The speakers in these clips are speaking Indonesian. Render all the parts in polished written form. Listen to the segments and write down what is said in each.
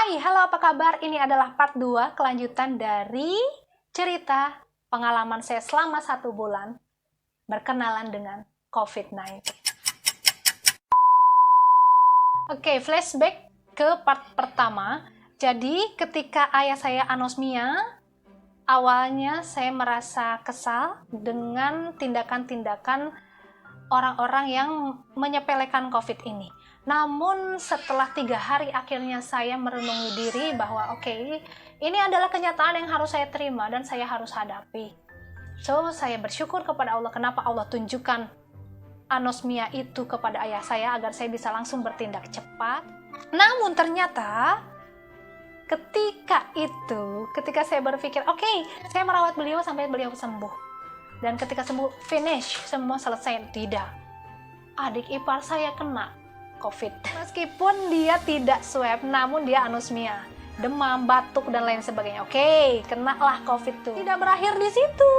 Hai, halo apa kabar? Ini adalah part 2 kelanjutan dari cerita pengalaman saya selama 1 bulan berkenalan dengan COVID-19. Oke, flashback ke part pertama. Jadi ketika ayah saya anosmia, awalnya saya merasa kesal dengan tindakan-tindakan orang-orang yang menyepelekan COVID ini. Namun setelah 3 hari akhirnya saya merenungi diri bahwa ini adalah kenyataan yang harus saya terima dan saya harus hadapi. So, saya bersyukur kepada Allah kenapa Allah tunjukkan anosmia itu kepada ayah saya agar saya bisa langsung bertindak cepat. Namun ternyata ketika saya berpikir, saya merawat beliau sampai beliau sembuh. Dan ketika sembuh, finish, semua selesai. Tidak. Adik ipar saya kena COVID. Meskipun dia tidak swab, namun dia anosmia. Demam, batuk, dan lain sebagainya. Kenalah COVID tuh. Tidak berakhir di situ.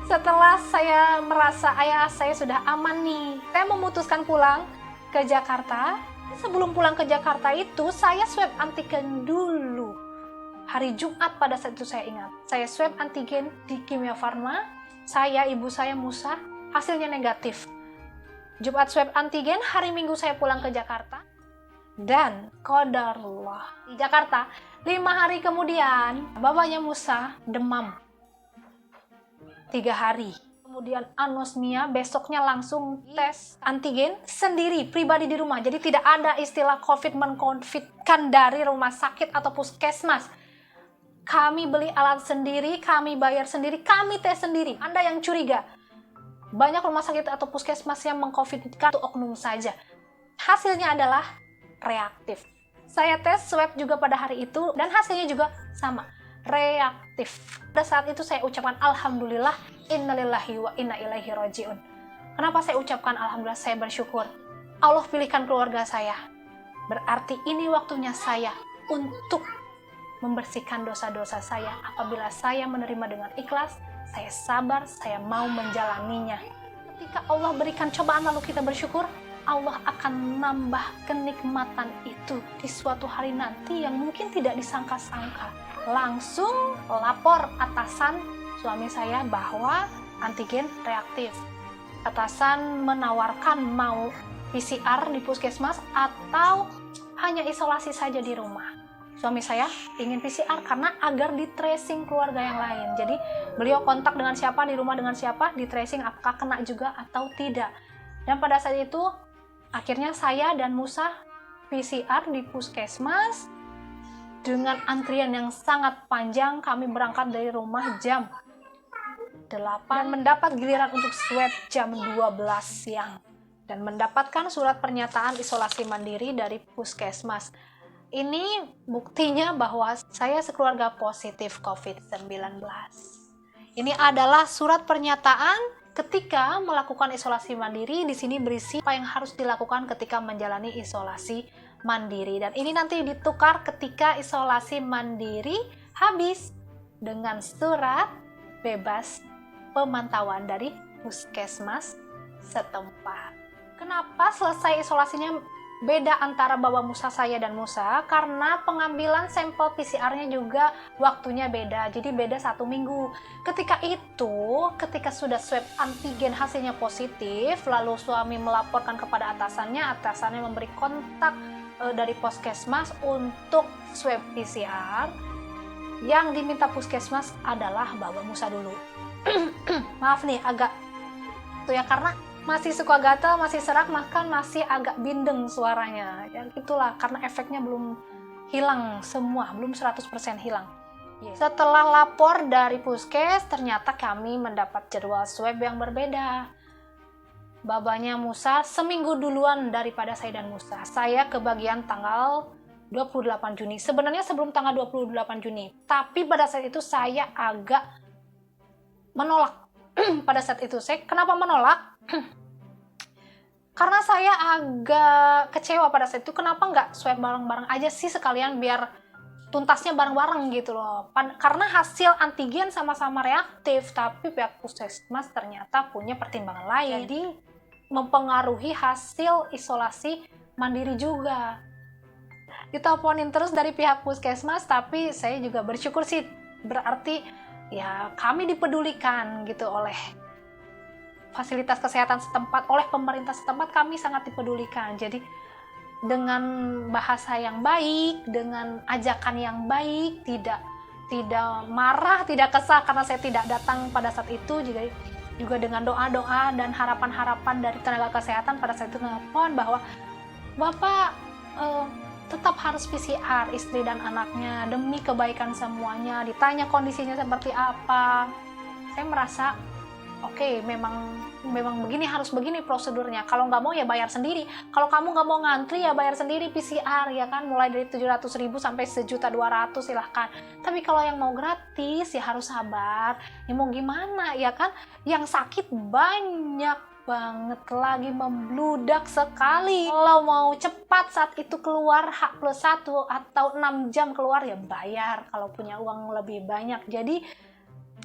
Setelah saya merasa ayah saya sudah aman nih, saya memutuskan pulang ke Jakarta. Sebelum pulang ke Jakarta itu, saya swab antigen dulu. Hari Jumat pada saat itu saya ingat. Saya swab antigen di Kimia Farma. Saya, ibu saya, Musa, hasilnya negatif. Jumat swab antigen, hari Minggu saya pulang ke Jakarta. Dan qadarullah, di Jakarta 5 hari kemudian bapaknya Musa demam 3 hari. Kemudian anosmia, besoknya langsung tes antigen sendiri, pribadi di rumah. Jadi tidak ada istilah COVID mengkonfitkan dari rumah sakit atau puskesmas. Kami beli alat sendiri, kami bayar sendiri, kami tes sendiri. Anda yang curiga, banyak rumah sakit atau puskesmas yang mengkonfitkan itu oknum saja. Hasilnya adalah reaktif. Saya tes swab juga pada hari itu dan hasilnya juga sama, reaktif. Pada saat itu saya ucapkan alhamdulillah, innalillahi wa inna ilaihi rajiun. Kenapa saya ucapkan alhamdulillah? Saya bersyukur Allah pilihkan keluarga saya. Berarti ini waktunya saya untuk membersihkan dosa-dosa saya. Apabila saya menerima dengan ikhlas, saya sabar, saya mau menjalaninya. Ketika Allah berikan cobaan lalu kita bersyukur, Allah akan nambah kenikmatan itu di suatu hari nanti yang mungkin tidak disangka-sangka. Langsung lapor atasan suami saya bahwa antigen reaktif. Atasan menawarkan mau PCR di puskesmas atau hanya isolasi saja di rumah. Suami saya ingin PCR karena agar di tracing keluarga yang lain. Jadi beliau kontak dengan siapa, di rumah dengan siapa, di tracing apakah kena juga atau tidak. Dan pada saat itu akhirnya saya dan Musa PCR di puskesmas dengan antrian yang sangat panjang. Kami berangkat dari rumah jam 8 dan mendapat giliran untuk swab jam 12 siang. Dan mendapatkan surat pernyataan isolasi mandiri dari puskesmas. Ini buktinya bahwa saya sekeluarga positif COVID-19. Ini adalah surat pernyataan ketika melakukan isolasi mandiri. Di sini berisi apa yang harus dilakukan ketika menjalani isolasi mandiri. Dan ini nanti ditukar ketika isolasi mandiri habis dengan surat bebas pemantauan dari puskesmas setempat. Kenapa selesai isolasinya beda antara Bapak Musa saya dan Musa? Karena pengambilan sampel PCR-nya juga waktunya beda, jadi beda 1 minggu. Ketika sudah swab antigen hasilnya positif, lalu suami melaporkan kepada atasannya memberi kontak dari puskesmas untuk swab PCR. Yang diminta puskesmas adalah Bapak Musa dulu. Maaf nih, agak karena masih suka gatal, masih serak, bahkan masih agak bindeng suaranya. Ya itulah, karena efeknya belum hilang semua, belum 100% hilang. Setelah lapor dari puskes, ternyata kami mendapat jadwal swab yang berbeda. Babanya Musa seminggu duluan daripada saya dan Musa. Saya kebagian tanggal 28 Juni. Sebenarnya sebelum tanggal 28 Juni. Tapi pada saat itu saya agak menolak. Pada saat itu saya kenapa menolak? Karena saya agak kecewa pada saat itu, kenapa nggak swab bareng-bareng aja sih sekalian biar tuntasnya bareng-bareng gitu loh. Karena hasil antigen sama-sama reaktif, tapi pihak puskesmas ternyata punya pertimbangan lain. Jadi mempengaruhi hasil isolasi mandiri juga. diteleponin terus dari pihak puskesmas, tapi saya juga bersyukur sih, berarti ya kami dipedulikan gitu oleh fasilitas kesehatan setempat, oleh pemerintah setempat kami sangat dipedulikan. Jadi dengan bahasa yang baik, dengan ajakan yang baik, tidak marah, tidak kesal karena saya tidak datang pada saat itu, juga dengan doa-doa dan harapan-harapan dari tenaga kesehatan pada saat itu nelpon bahwa Bapak tetap harus PCR istri dan anaknya demi kebaikan semuanya, ditanya kondisinya seperti apa. Saya merasa oke, memang begini, harus begini prosedurnya. Kalau nggak mau ya bayar sendiri. Kalau kamu nggak mau ngantri ya bayar sendiri PCR ya kan, mulai dari 700.000 sampai 1.200.000 silahkan. Tapi kalau yang mau gratis ya harus sabar. Ya mau gimana ya kan? Yang sakit banyak banget, lagi membludak sekali. Kalau mau cepat saat itu keluar H+1 atau 6 jam keluar ya bayar kalau punya uang lebih banyak. Jadi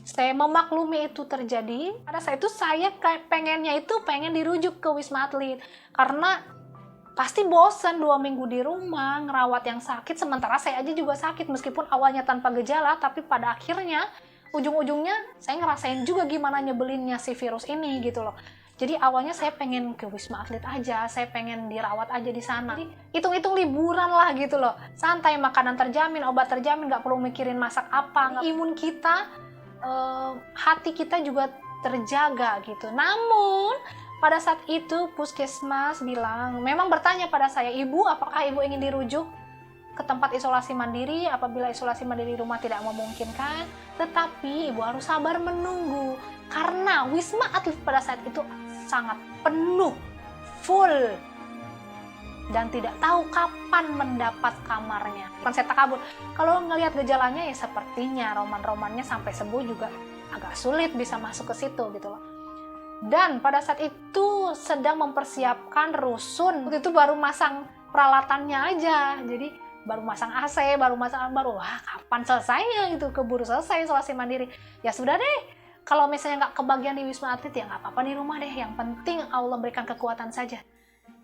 saya memaklumi itu terjadi. Pada saat itu saya pengen dirujuk ke Wisma Atlet karena pasti bosan 2 minggu di rumah ngerawat yang sakit, sementara saya aja juga sakit meskipun awalnya tanpa gejala, tapi pada akhirnya ujung-ujungnya saya ngerasain juga gimana nyebelinnya si virus ini gitu loh. Jadi awalnya saya pengen ke Wisma Atlet aja, saya pengen dirawat aja di sana. Jadi hitung-hitung liburan lah gitu loh, santai, makanan terjamin, obat terjamin, nggak perlu mikirin masak apa. Imun kita, hati kita juga terjaga gitu. Namun pada saat itu puskesmas bilang, memang bertanya pada saya, Ibu, apakah Ibu ingin dirujuk ke tempat isolasi mandiri apabila isolasi mandiri di rumah tidak memungkinkan, tetapi Ibu harus sabar menunggu karena Wisma Atlet pada saat itu sangat penuh, full, dan tidak tahu kapan mendapat kamarnya. Bukan saya takabur, kalau ngelihat gejalanya ya sepertinya roman-romannya sampai sembuh juga agak sulit bisa masuk ke situ gitu loh. Dan pada saat itu sedang mempersiapkan rusun, waktu itu baru masang peralatannya aja, jadi baru masang AC, wah kapan selesainya gitu, keburu selesai isolasi mandiri. Ya sudah deh, kalau misalnya nggak kebagian di Wisma Atlet ya nggak apa-apa di rumah deh, yang penting Allah berikan kekuatan saja.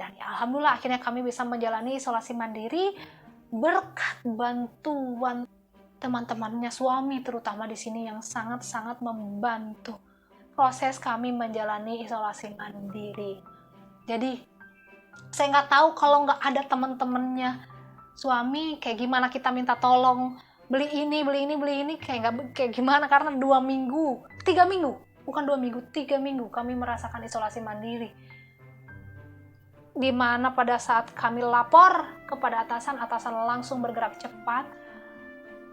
Dan ya alhamdulillah akhirnya kami bisa menjalani isolasi mandiri berkat bantuan teman-temannya suami terutama di sini yang sangat-sangat membantu proses kami menjalani isolasi mandiri. Jadi saya nggak tahu kalau nggak ada teman-temannya suami kayak gimana kita minta tolong beli ini kayak gimana, karena 3 minggu kami merasakan isolasi mandiri, di mana pada saat kami lapor kepada atasan langsung bergerak cepat.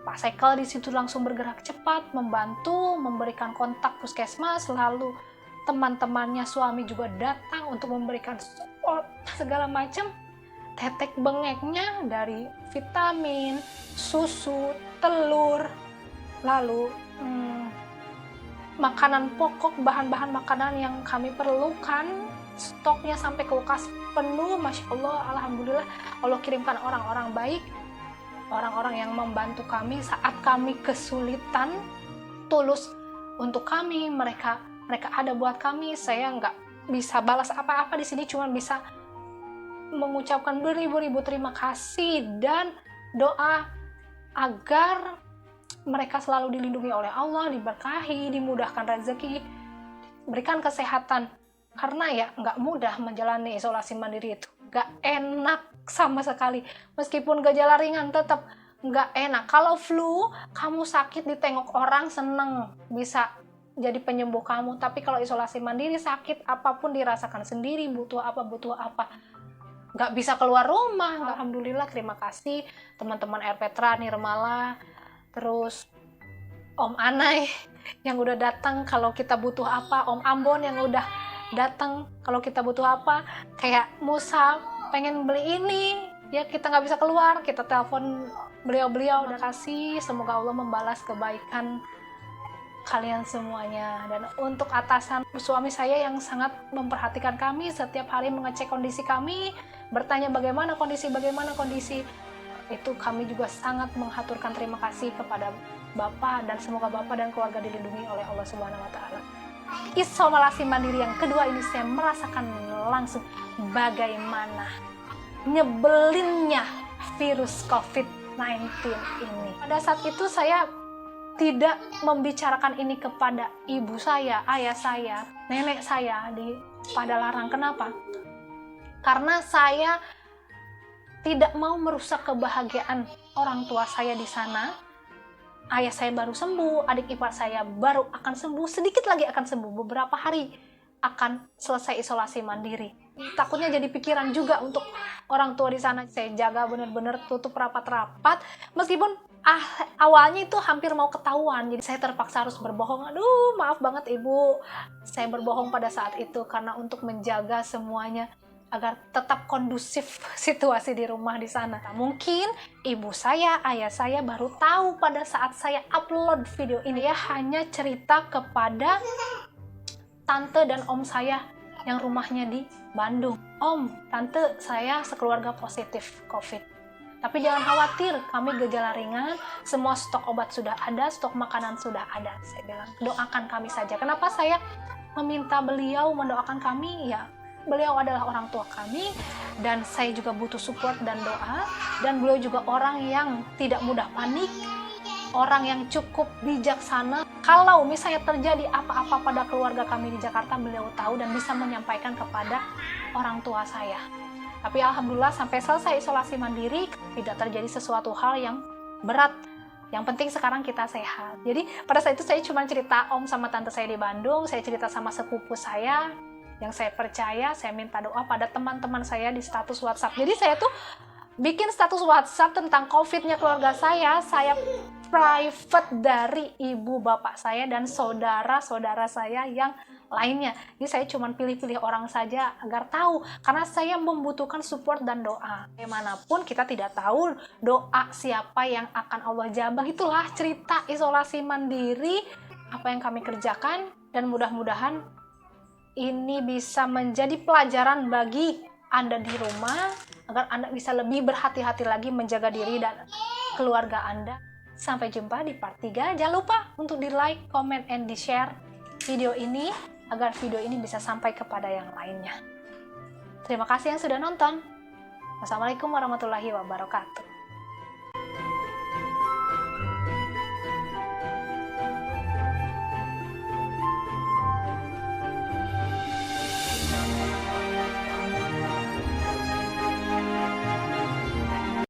Pak Sekel di situ langsung bergerak cepat membantu, memberikan kontak puskesmas, lalu teman-temannya suami juga datang untuk memberikan support segala macam. Tetek bengeknya dari vitamin, susu, telur, lalu makanan pokok, bahan-bahan makanan yang kami perlukan, stoknya sampai kulkas penuh. Masya Allah, alhamdulillah, Allah kirimkan orang-orang baik, orang-orang yang membantu kami saat kami kesulitan, tulus untuk kami. Mereka ada buat kami. Saya nggak bisa balas apa-apa di sini, cuma bisa mengucapkan beribu-ribu terima kasih dan doa agar mereka selalu dilindungi oleh Allah, diberkahi, dimudahkan rezeki, berikan kesehatan. Karena ya nggak mudah menjalani isolasi mandiri itu, nggak enak sama sekali. Meskipun gejala ringan tetap nggak enak. Kalau flu, kamu sakit ditengok orang seneng, bisa jadi penyembuh kamu. Tapi kalau isolasi mandiri sakit, apapun dirasakan sendiri, butuh apa, nggak bisa keluar rumah. Alhamdulillah, terima kasih teman-teman R. Petra, Nirmala, terus Om Anai yang udah datang kalau kita butuh apa, Om Ambon yang udah datang kalau kita butuh apa, kayak Musa pengen beli ini, ya kita nggak bisa keluar, kita telepon beliau udah kasih. Semoga Allah membalas kebaikan kalian semuanya. Dan untuk atasan suami saya yang sangat memperhatikan kami, setiap hari mengecek kondisi kami, bertanya bagaimana kondisi, itu kami juga sangat menghaturkan terima kasih kepada Bapak, dan semoga Bapak dan keluarga dilindungi oleh Allah Subhanahu wa Ta'ala. Isolasi mandiri yang kedua ini saya merasakan langsung bagaimana nyebelinnya virus COVID-19 ini. Pada saat itu saya tidak membicarakan ini kepada ibu saya, ayah saya, nenek saya di Padalarang. Kenapa? Karena saya tidak mau merusak kebahagiaan orang tua saya di sana. Ayah saya baru sembuh, adik ipar saya baru akan sembuh, sedikit lagi akan sembuh, beberapa hari akan selesai isolasi mandiri. Takutnya jadi pikiran juga untuk orang tua di sana. Saya jaga benar-benar, tutup rapat-rapat, meskipun awalnya itu hampir mau ketahuan, jadi saya terpaksa harus berbohong. Aduh, maaf banget ibu, saya berbohong pada saat itu karena untuk menjaga semuanya agar tetap kondusif situasi di rumah di sana. Nah, mungkin ibu saya, ayah saya baru tahu pada saat saya upload video ini. Ya hanya cerita kepada tante dan om saya yang rumahnya di Bandung. Om, tante, saya sekeluarga positif COVID. Tapi jangan khawatir, kami gejala ringan, semua stok obat sudah ada, stok makanan sudah ada. Saya bilang, doakan kami saja. Kenapa saya meminta beliau mendoakan kami? Ya, beliau adalah orang tua kami, dan saya juga butuh support dan doa, dan beliau juga orang yang tidak mudah panik, orang yang cukup bijaksana. Kalau misalnya terjadi apa-apa pada keluarga kami di Jakarta, beliau tahu dan bisa menyampaikan kepada orang tua saya. Tapi alhamdulillah sampai selesai isolasi mandiri, tidak terjadi sesuatu hal yang berat. Yang penting sekarang kita sehat. Jadi pada saat itu saya cuma cerita om sama tante saya di Bandung, saya cerita sama sepupu saya, yang saya percaya, saya minta doa pada teman-teman saya di status WhatsApp. Jadi saya tuh bikin status WhatsApp tentang COVID-nya keluarga saya private dari ibu bapak saya dan saudara-saudara saya yang lainnya. Jadi saya cuma pilih-pilih orang saja agar tahu, karena saya membutuhkan support dan doa. Bagaimanapun kita tidak tahu doa siapa yang akan Allah jabah. Itulah cerita isolasi mandiri, apa yang kami kerjakan, dan mudah-mudahan ini bisa menjadi pelajaran bagi Anda di rumah, agar Anda bisa lebih berhati-hati lagi menjaga diri dan keluarga Anda. Sampai jumpa di part 3. Jangan lupa untuk di like, comment, and di share video ini, agar video ini bisa sampai kepada yang lainnya. Terima kasih yang sudah nonton. Wassalamualaikum warahmatullahi wabarakatuh.